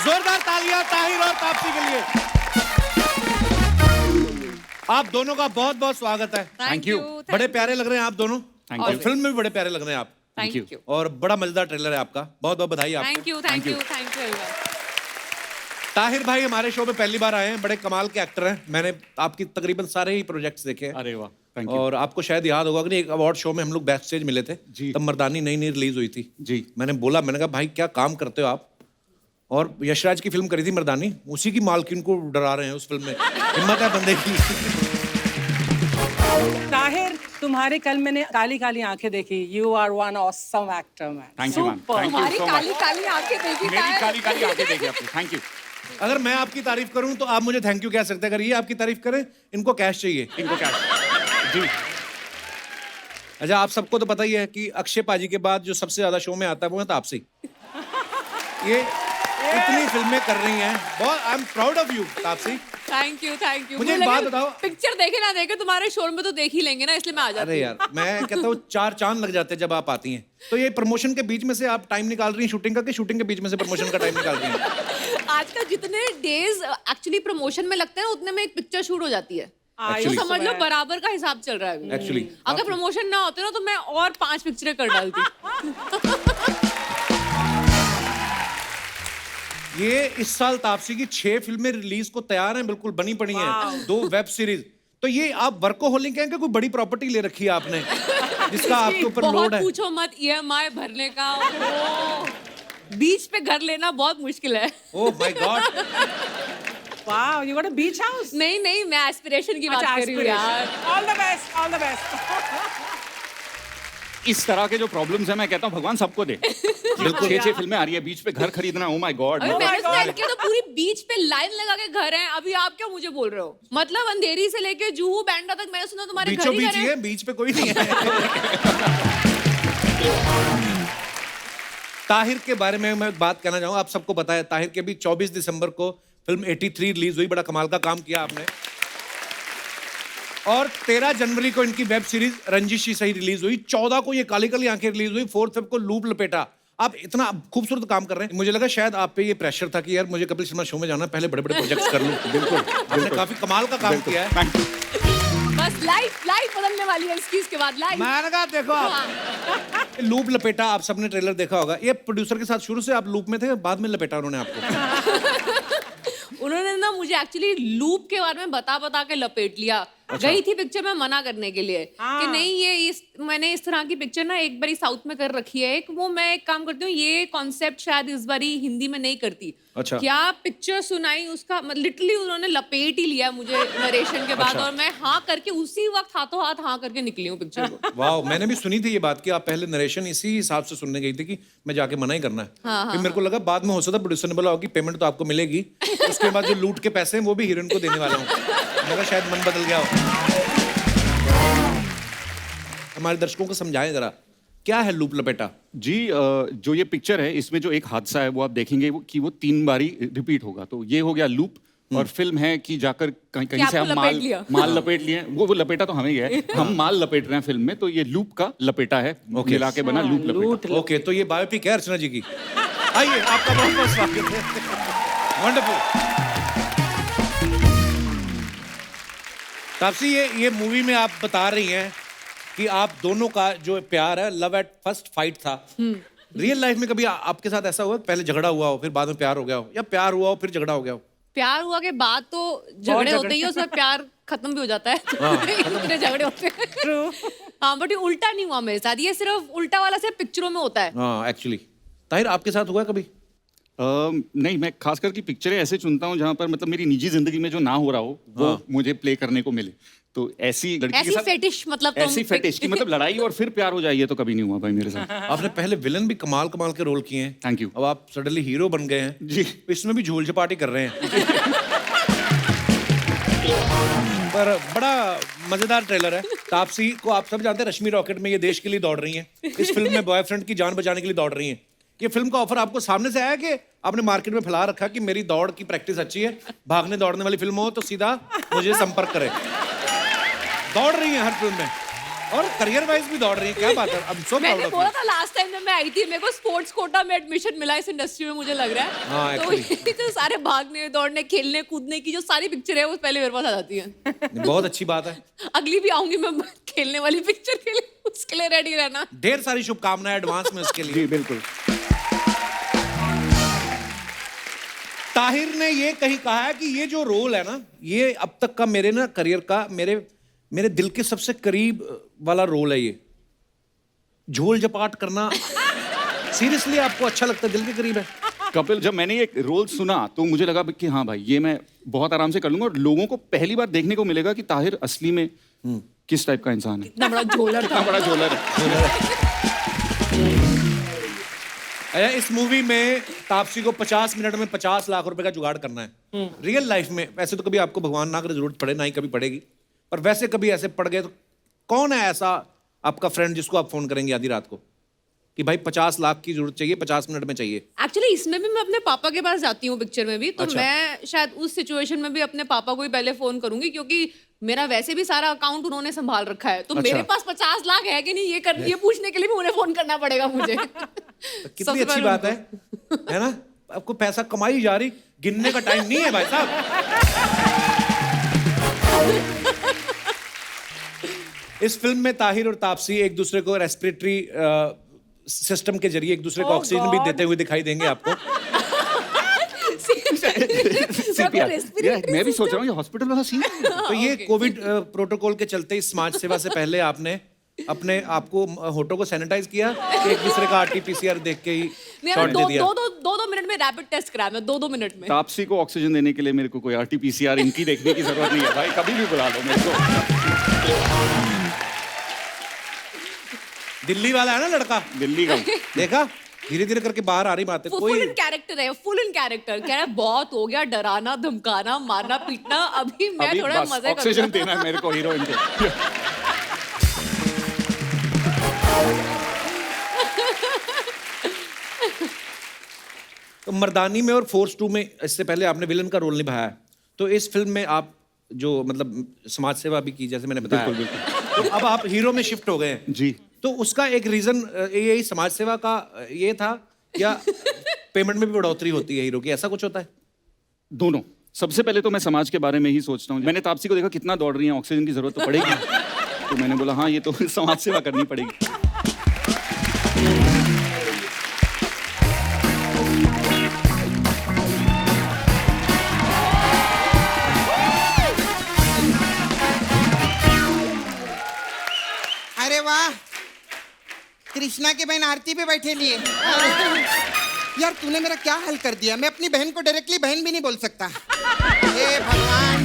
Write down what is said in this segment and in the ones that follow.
जोरदार तालियां ताहिर और तापसी के लिए। आप दोनों का बहुत बहुत स्वागत है। Thank you. बड़े प्यारे लग रहे हैं आप दोनों और फिल्म में भी बड़े प्यारे लग रहे हैं आप। Thank you. और बड़ा मजेदार ट्रेलर है आपका, बहुत बहुत बधाई आपको। Thank you thank you thank you. Tahir भाई हमारे शो में पहली बार आए हैं, बड़े कमाल के एक्टर हैं। मैंने आपकी तकरीबन सारे ही प्रोजेक्ट्स देखे हैं। अरे वाह, थैंक यू। और आपको शायद याद होगा कि एक अवार्ड शो में हम लोग बैक स्टेज मिले थे जी। तब मर्दानी नई नई रिलीज हुई थी जी। मैंने बोला, मैंने कहा भाई क्या काम करते हो आप। और यशराज की फिल्म करी थी मर्दानी, उसी की मालकिन को डरा रहे हैं उस फिल्म में। हिम्मत है बंदे की। ताहिर, तुम्हारे कल मैंने काली काली आंखें देखी। You are one awesome actor man. Thank you ma'am, thank you हमारी सो काली मच। काली आंखें देखी मेरी काली काली आंखें देखी आपने, थैंक यू। अगर मैं आपकी तारीफ करूं तो आप मुझे थैंक यू कह सकते हैं, अगर ये आपकी तारीफ करें इनको कैश चाहिए। इनको क्या जी। अच्छा, आप सबको तो पता ही है कि अक्षय पाजी के बाद जो सबसे ज्यादा शो में आता है वो है तापसी। ये इतनी फिल्में कर रही हैं, बहुत I am proud of you Taapsee. Thank you thank you. मुझे एक बात बताओ। पिक्चर देखे ना देखे तुम्हारे शो में तो देख ही लेंगे ना, इसलिए मैं आ जाती अरे यार, मैं कहता हूँ 4 चांद लग जाते हैं जब आप आती हैं। तो ये प्रमोशन के बीच में से आप टाइम निकाल रही हैं शूटिंग का, कि शूटिंग के बीच में से प्रमोशन का टाइम निकाल रही हैं? आजकल जितने डेज एक्चुअली प्रमोशन में लगते हैं उतने में एक पिक्चर शूट हो जाती है। तो Actually. समझ लो बराबर का हिसाब चल रहा है अभी। Actually. अगर प्रमोशन ना होते ना तो मैं और 5 पिक्चरें कर डालती। ये इस साल तापसी की 6 फिल्में रिलीज को तैयार हैं, बिल्कुल बनी पड़ी हैं, 2 वेब सीरीज। तो ये आप वर्कोहोलिक हैं कि कोई बड़ी प्रॉपर्टी ले रखी है आपने जिसका आपके ऊपर लोड बहुत है? पूछो मत, EMI भरने का बीच पे घर लेना बहुत मुश्किल है। Oh my God. Wow, you got a beach house? नहीं नहीं, मैं एस्पिरेशन की बात कर रही हूँ यार। All the best, all the best. इस तरह के जो प्रॉब्लम्स है मैं कहता हूँ भगवान सबको दे। बिल्कुल। 6 फिल्में आ रही है, बीच पे घर खरीदना, ओ माय गॉड। अरे मैंने सुना इनके तो पूरी बीच पे लाइन लगा के घर हैं। अभी आप क्या मुझे बोल रहे हो? मतलब अंधेरी से लेके जुहू बैंड्रा तक मैंने सुना तुम्हारे घर बीचों ही बीच घर ही हैं। है, बीच पे कोई नहीं है। ताहिर के बारे में मैं बात कहना चाहूंगा। आप सबको पता है ताहिर के भी 24 दिसंबर को फिल्म 83 रिलीज हुई, बड़ा कमाल का काम किया आपने। और 13 जनवरी को इनकी वेब सीरीज रंजिश ही सही रिलीज हुई। 14 को ये काली काली आंखें रिलीज हुई। 4 फेब को लूप लपेटा। आप इतना खूबसूरत काम कर रहे हैं, मुझे लगा शायद आप पे ये प्रेशर था कि यार मुझे कपिल शर्मा शो में जाना है, पहले बड़े बड़े प्रोजेक्ट्स कर लूं। बिल्कुल, आपने काफी कमाल का काम किया है। Thank you. बस लाइफ बदलने वाली है इसकी, इसके बाद लाइफ। मैंने कहा देखो आप लूप लपेटा, आप सबने ट्रेलर देखा होगा। ये प्रोड्यूसर के साथ शुरू से आप लूप में थे, बाद में लपेटा उन्होंने आपको। उन्होंने ना मुझे एक्चुअली लूप के बारे में बता के लपेट लिया। गई थी पिक्चर में मना करने के लिए कि नहीं ये मैंने इस तरह की पिक्चर ना एक बारी साउथ में कर रखी है, एक वो मैं एक काम करती हूँ, ये कॉन्सेप्ट शायद इस बारी हिंदी में नहीं करती। अच्छा। क्या पिक्चर सुनाई उसका, लिटरली उन्होंने लपेट ही लिया मुझे नरेशन के बाद। और मैं हाँ करके उसी वक्त हाथों हाथ हाँ करके निकली हूँ पिक्चर को। वाह, मैंने भी सुनी थी ये बात कि आप पहले नरेशन इसी हिसाब से सुनने गई थी कि मैं जाके मना ही करना है। फिर मेरे को लगा बाद में हो सकता प्रोड्यूसर ने बोला होगी पेमेंट तो आपको मिलेगी, उसके बाद जो लूट के पैसे हैं वो भी हीरोइन को देने वाला हूँ। मेरा शायद मन बदल गया हो। हमारे दर्शकों को समझाएं जरा, क्या है लूप लपेटा? जी, जो ये पिक्चर है इसमें जो एक हादसा है वो आप देखेंगे कि वो 3 बारी रिपीट होगा। तो ये हो गया लूप। और फिल्म है कि जाकर कहीं कहीं से आपको हम लपेट लिया। माल लपेट लिए। वो लपेटा तो हमें ही है, हम माल लपेट रहे हैं फिल्म में। तो ये लूप का लपेटा है, मिला के बना लूप लपेटा। ओके, तो ये बायोपिक है अर्चना जी की। आइए, आपका बहुत बहुत स्वागत है। वंडरफुल। तापसी, ये मूवी में आप बता रही हैं कि आप दोनों का जो प्यार है लव एट फर्स्ट फाइट था। रियल लाइफ में कभी आपके साथ ऐसा हुआ पहले झगड़ा हुआ हो फिर बाद में प्यार हो गया हो, या प्यार हुआ हो फिर झगड़ा हो गया हो? प्यार हुआ के बाद तो झगड़े होते ही हैं, उसमें प्यार खत्म भी हो जाता है। इतने झगड़े होते हैं। हाँ, बट ये उल्टा नहीं हुआ मेरे साथ। ये सिर्फ उल्टा वाला सिर्फ पिक्चरों में होता है। हाँ, एक्चुअली। ताहिर, आपके साथ हुआ है कभी? नहीं, मैं खास करके पिक्चरें ऐसे चुनता हूँ जहाँ पर मतलब मेरी निजी जिंदगी में जो ना हो रहा हो वो मुझे प्ले करने को मिले। तो ऐसी लड़की ऐसी के साथ फेटिश मतलब तुम ऐसी फेटिश की मतलब लड़ाई और फिर प्यार हो जाए, ये तो कभी नहीं हुआ भाई मेरे साथ। आपने पहले विलन भी कमाल कमाल के रोल किए हैं। Thank you. अब आप सडनली हीरो बन गए हैं जी। इसमें भी झूल झपाटी कर रहे हैं। पर बड़ा मजेदार ट्रेलर है। तापसी को आप सब जानते हैं, रश्मि रॉकेट में ये देश के लिए दौड़ रही हैं। इस फिल्म में बॉयफ्रेंड की जान बचाने के लिए दौड़ रही हैं। ये फिल्म का ऑफर आपको सामने से आया कि आपने मार्केट में फैला रखा कि मेरी दौड़ की प्रैक्टिस अच्छी है, भागने दौड़ने वाली फिल्म हो तो सीधा मुझे संपर्क करें? दौड़ रही हैं हर फिल्म में। और करियर वाइज भी दौड़ रही है, क्या बात है। अब सो मैंने प्राउड बोला ऑफ था लास्ट टाइम जब मैं आई थी, मेरे को स्पोर्ट्स कोटा में एडमिशन मिला इस इंडस्ट्री में, मुझे लग रहा है। हाँ, तो ये तो सारे भागने दौड़ने खेलने कूदने की जो सारी पिक्चर है वो पहले मेरे पास आ जाती है। यू। बहुत अच्छी बात है। अगली भी आऊंगी मैं खेलने वाली पिक्चर के लिए, उसके लिए रेडी रहना। ढेर सारी शुभकामनाएं एडवांस में उसके लिए। जी बिल्कुल। ताहिर ने ये कहीं कहा है कि ये जो रोल है ना, ये अब तक का मेरे ना करियर का मेरे दिल के सबसे करीब वाला रोल है ये। झोल झपाट करना सीरियसली आपको अच्छा लगता है, दिल के करीब है? कपिल, जब मैंने ये रोल सुना तो मुझे लगा कि हाँ भाई ये मैं बहुत आराम से कर लूंगा और लोगों को पहली बार देखने को मिलेगा कि ताहिर असली में किस टाइप का इंसान है। इतना बड़ा झोलर इतना बड़ा झोलर है। अरे इस मूवी में तापसी को 50 मिनट में 50 लाख रुपए का जुगाड़ करना है। रियल लाइफ में वैसे तो कभी आपको भगवान ना करे जरूरत पड़े, ना ही कभी पड़ेगी, पर वैसे कभी ऐसे पड़ गए तो कौन है ऐसा आपका फ्रेंड जिसको आप फोन करेंगे आधी रात को कि भाई 50 लाख की जरूरत चाहिए, 50 मिनट में चाहिए? एक्चुअली इसमें भी मैं अपने पापा के पास जाती हूँ पिक्चर में भी, तो अच्छा। मैं शायद उस सिचुएशन में भी अपने पापा को ही पहले फोन करूंगी, क्योंकि मेरा वैसे भी सारा अकाउंट उन्होंने संभाल रखा है। तो अच्छा। मेरे पास 50 लाख है कि नहीं ये पूछने के लिए भी उन्हें फोन करना पड़ेगा मुझे। तो कितनी अच्छी बात है ना? आपको पैसा कमाई जा रही, गिनने का टाइम नहीं है भाई साहब। इस फिल्म में ताहिर और तापसी एक दूसरे को रेस्पिरेटरी सिस्टम के जरिए एक दूसरे को Oh ऑक्सीजन भी God. देते हुए दिखाई देंगे आपको। यार, मैं भी सोच रहा हूँ ये हॉस्पिटल वाला सीन है। तो ये कोविड प्रोटोकॉल के चलते इस समाज सेवा से पहले आपने अपने आपको होठों को सैनिटाइज किया कि एक दूसरे का आरटीपीसीआर देख के ही नहीं, शॉट दे दिया? दो मिनट में रैपिड टेस्ट कराया मैं, दो मिनट में। तापसी को ऑक्सीजन देने के लिए मेरे को कोई आरटीपीसीआर इनकी देखने की जरूरत नहीं है भाई, कभी भी बुला लो मेरे को। दिल्ली वाला है ना लड़का, दिल्ली का देखा धीरे धीरे करके बाहर आ रही बात है। फुल कोई इन कैरेक्टर है, फुल इन कैरेक्टर। कह रहा है बहुत हो गया डराना धमकाना मारना पीटना, अभी मैं अभी थोड़ा बस मजे ऑक्सीजन करता देना है मेरे को हीरोइन को। तो मर्दानी में और फोर्स 2 में इससे पहले आपने विलन का रोल निभाया है, तो इस फिल्म में आप जो मतलब समाज सेवा भी की जैसे मैंने बताया, बिल्कुल। तो अब आप हीरो में शिफ्ट हो गए हैं। जी। तो उसका एक रीजन यही समाज सेवा का ये था या पेमेंट में भी बढ़ोतरी होती है हीरो की, ऐसा कुछ होता है? दोनों। सबसे पहले तो मैं समाज के बारे में ही सोचता हूँ। मैंने तापसी को देखा कितना दौड़ रही है, ऑक्सीजन की जरूरत तो पड़ेगी। तो मैंने बोला हाँ ये तो समाज सेवा करनी पड़ेगी। अरे वाह, कृष्णा की बहन आरती पे बैठे लिए। यार तूने मेरा क्या हाल कर दिया, मैं अपनी बहन को डायरेक्टली बहन भी नहीं बोल सकता। हे भगवान।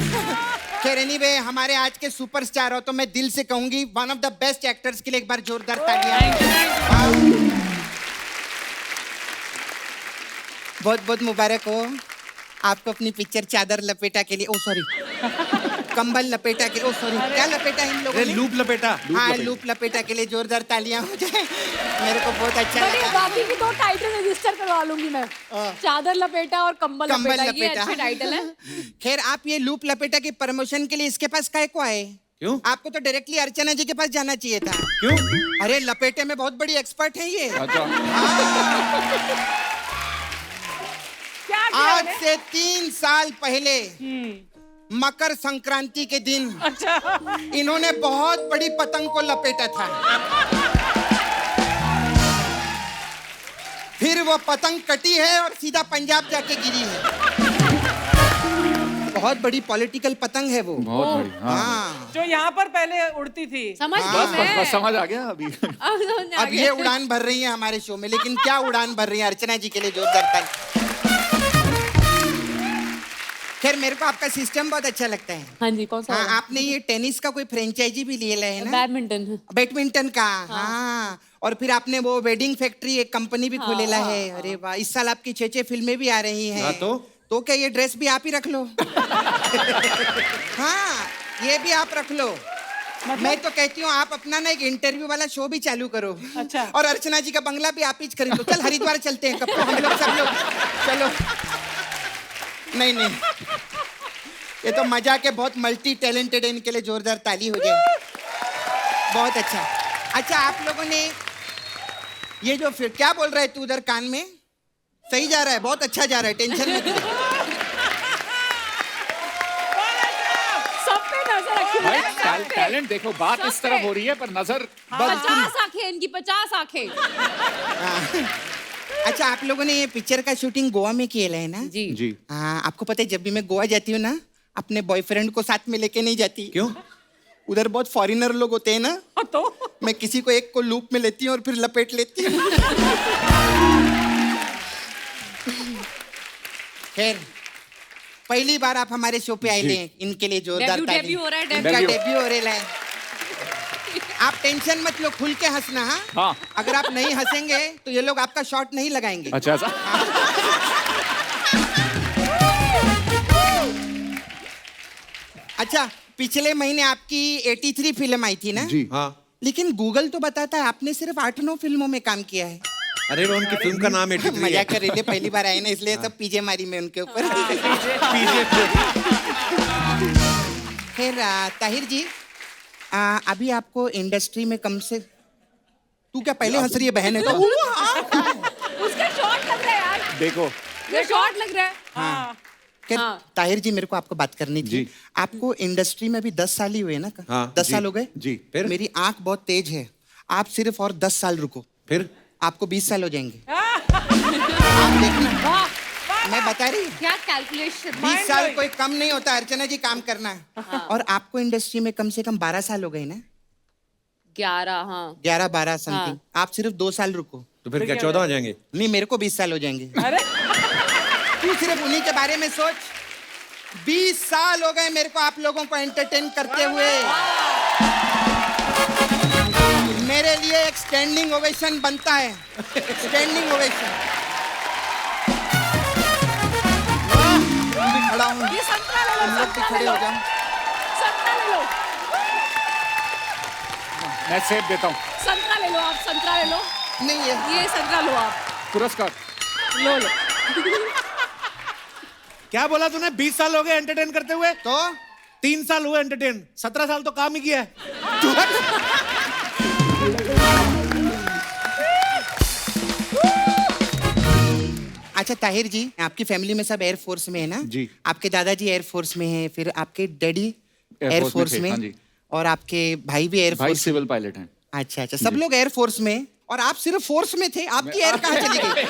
खैर एनीवे, हमारे आज के सुपरस्टार हो तो मैं दिल से कहूंगी one of the best actors के लिए एक बार जोरदार तालियां। बहुत बहुत मुबारक हो आपको अपनी पिक्चर चादर लपेटा के लिए, ओ सॉरी कंबल लपेटा के, ओ सॉरी क्या लपेटा इन लोगों ने? लूप लपेटा। हाँ लूप लपेटा के लिए जोरदार तालियां हो जाए। मेरे को बहुत अच्छा बट ये लगा। बाकी की दो टाइटल रजिस्टर करवा लूंगी मैं, चादर लपेटा और कंबल कंबल लपेटा, ये लपेटा। अच्छे टाइटल है। खैर आप ये लूप लपेटा के प्रमोशन के लिए इसके पास काय को आए? क्यों? आपको तो डायरेक्टली अर्चना जी के पास जाना चाहिए था। क्यों? अरे लपेटे में बहुत बड़ी एक्सपर्ट है ये। अच्छा। क्या किया आज मैंने? से 3 साल पहले मकर संक्रांति के दिन इन्होंने बहुत बड़ी पतंग को लपेटा था। फिर वो पतंग कटी है और सीधा पंजाब जाके गिरी है। बहुत बड़ी पॉलिटिकल पतंग है वो। बहुत बड़ी। हाँ। हाँ जो यहाँ पर पहले उड़ती थी। समझ हाँ, गई बस बस मैं। बस समझ आ गया अभी। अब समझ आ अब गया। ये उड़ान भर रही है हमारे शो में, लेकिन क्या उड़ान भर रही है, अर्चना जी के लिए जोरदार ताली। खैर मेरे को आपका सिस्टम बहुत अच्छा लगता है। हाँ जी, कौन सा? हाँ आपने ये टेनिस का कोई फ्रेंचाइजी भी लिए है ना? बैडमिंटन। बैडमिंटन का। हाँ और फिर आपने वो वेडिंग फैक्ट्री एक कंपनी भी खोलेला है। अरे वाह, इस साल आपकी 6 फिल्में भी आ रही हैं। हाँ तो क्या ये ड्रेस भी आप ही रख लो? हाँ ये भी आप रख लो। मैं तो कहती हूँ आप अपना ना एक इंटरव्यू वाला शो भी चालू करो। अच्छा। और अर्चना जी का बंगला भी आप ही खरीद लो। चल हरिद्वार चलते हैं, कब तो हम लोग सब लोग। चलो। नहीं नहीं, ये तो मजाक है, बहुत मल्टी टैलेंटेड है, इनके लिए जोरदार ताली हो जाए। बहुत अच्छा। अच्छा, आप लोगों ने ये जो फिर क्या बोल रहा है तू उधर कान में? सही जा रहा है, बहुत अच्छा जा रहा है, टेंशन मत ले। सब पे नजर रखी भाई है, सब पे। टैलेंट देखो, बात इस तरफ हो रही है पर नजर 50 आंखें इनकी, 50 आंखें। अच्छा, आप लोगों ने ये पिक्चर का शूटिंग गोवा में किया है ना? जी जी। हाँ, आपको पता है जब भी मैं गोवा जाती हूँ ना, अपने बॉयफ्रेंड को साथ में लेके नहीं जाती। क्यों? उधर बहुत फॉरेनर लोग होते हैं ना, तो मैं किसी को एक को लूप में लेती हूँ और फिर लपेट लेती हूँ। खैर, पहली बार आप हमारे शो पे आए जी। हैं, इनके लिए जोरदार ताली। डेब्यू हो रहा है, इनका डेब्यू। डेब्यू हो रहा है। आप टेंशन मत लो, खुल के हंसना। हाँ, हाँ। अगर आप नहीं हंसेंगे तो ये लोग आपका शॉट नहीं लगाएंगे। अच्छा ऐसा। अच्छा, पिछले महीने आपकी 83 फिल्म आई थी ना? जी। हाँ। लेकिन गूगल तो बताता है आपने सिर्फ 8-9 फिल्मों में काम किया है। अरे वो उनकी फिल्म का नाम 83 है। मजाक कर रही थी, पहली बार आए ना इसलिए सब पीजे मारी मैं उनके ऊपर। खैर ताहिर जी, अभी आपको इंडस्ट्री में कम से, तू क्या पहले हंस रही है? बहन है तो उसका शॉट लग रहा है यार, देखो ये शॉट लग रहा है। हाँ खैर, हाँ। ताहिर जी, मेरे को आपको बात करनी थी। जी। आपको इंडस्ट्री में अभी 10 साल ही हुए ना? हाँ, 10 जी, साल हो गए? जी। फिर? मेरी आंख बहुत तेज है, आप सिर्फ और 10 साल रुको, फिर आपको 20 साल हो जाएंगे। आप देखना, वाह, मैं बता रही हूँ, क्या कैलकुलेशन। 20 साल कोई कम नहीं होता। अर्चना जी, काम करना है। और आपको इंडस्ट्री में कम से कम 12 साल हो गए ना? 11, हाँ। 11-12 समथिंग। आप सिर्फ 2 साल रुको। तो फिर क्या 14 आ जाएंगे? नहीं, मेरे को 20 साल हो जाएंगे। अरे तू सिर्फ उन्हीं के बारे में सोच। 20 साल हो गए मेरे को आप लोगों को एंटरटेन करते हुए। मेरे लिए एक स्टैंडिंग ओवेशन बनता है, स्टैंडिंग ओवेशन। मैं भी खड़ा हूँ, ये संतरा ले लो, तुम लोग भी संतरा खड़े ले हो लो, जाओ। संतरा ले लो, मैं सेब देता हूँ। संतरा ले लो, आप संतरा ले लो, नहीं ये ये संतरा लो आप, पुरस्कार। लो लो। क्या बोला तूने? 20 साल हो गए एंटरटेन करते हुए? तो 3 साल हुए एंटरटेन, 17 साल तो काम ही किया है। अच्छा ताहिर जी, आपकी फैमिली में सब एयरफोर्स में है ना? जी। आपके दादाजी एयरफोर्स में हैं, फिर आपके डैडी Air Force एयरफोर्स में थे, में, हाँ जी। और आपके भाई भी भाई एयरफोर्स। सिविल पायलट हैं। अच्छा अच्छा, सब लोग एयरफोर्स में, और आप सिर्फ फोर्स में थे। आपकी एयर कहाँ चली गई?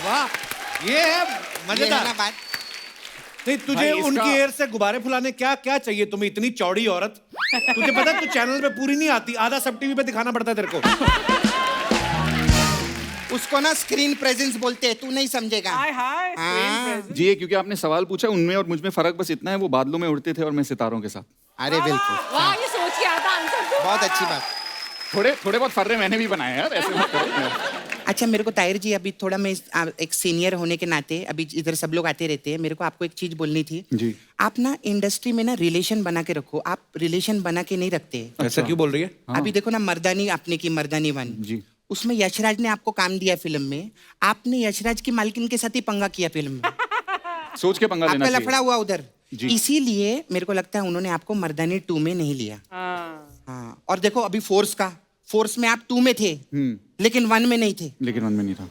वाह, ये है ये है मजेदार। ना बात। नहीं, तुझे भाई, इसका- उनकी एयर से गुब्बारे फुलाने क्या क्या चाहिए तुम्हें? इतनी चौड़ी औरत, तुझे पता है तू चैनल पे पूरी नहीं आती, आधा सब टीवी पे दिखाना पड़ता है तेरे को। उसको ना स्क्रीन प्रेजेंस बोलते हैं, तू नहीं समझेगा। हाय हाय हाँ। जी, ये क्योंकि आपने सवाल पूछा, उनमें और मुझ में फर्क बस इतना है, वो बादलों में उड़ते थे और मैं सितारों के साथ। अरे बिल्कुल, वाह, ये सोच के आता आंसर तो। बहुत अच्छी बात। थोड़े बहुत फर्रे मैंने भी बनाए यार, ऐसे मत करो। अच्छा, मेरे को ताहिर जी, अभी थोड़ा मैं एक सीनियर होने के नाते, अभी इधर सब लोग आते रहते हैं, मेरे को आपको एक चीज बोलनी थी। जी। आप ना इंडस्ट्री में ना रिलेशन बना के रखो। आप रिलेशन बना के नहीं रखते। ऐसा क्यों बोल रही है? अभी देखो ना, मर्दानी आपने की, मर्दानी 1, जी। उसमें यशराज ने आपको काम दिया फिल्म में, आपने यशराज की मालकिन के साथ ही पंगा किया फिल्म में। सोच के पंगा लेना आपका लफड़ा चाहिए। हुआ उधर। जी। इसीलिए मेरे को लगता है उन्होंने आपको मर्दानी 2 में नहीं लिया। हाँ हाँ, और देखो अभी फोर्स में आप 2 में थे, लेकिन 1 में नहीं थे। लेकिन मन में नहीं था।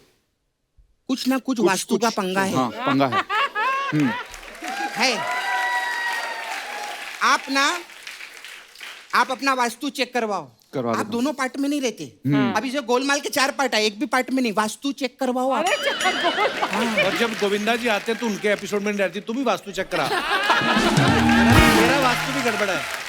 कुछ ना कुछ वास्तु का पंगा है। हाँ, पंगा है। है। आप अपना वास्तु चेक करवाओ। करवा आप देता हूँ। दोनों पार्ट में नहीं रहते। अभी जो गोलमाल के 4 पार्ट है, एक भी पार्ट में नहीं। वास्तु चेक करवाओ आप। अरे चक्कर और जब गोविंदा जी आते हैं तो उनके एपिसोड में नहीं रहती, तू भी वास्तु चेक करा। मेरा वास्तु भी गड़बड़ा है।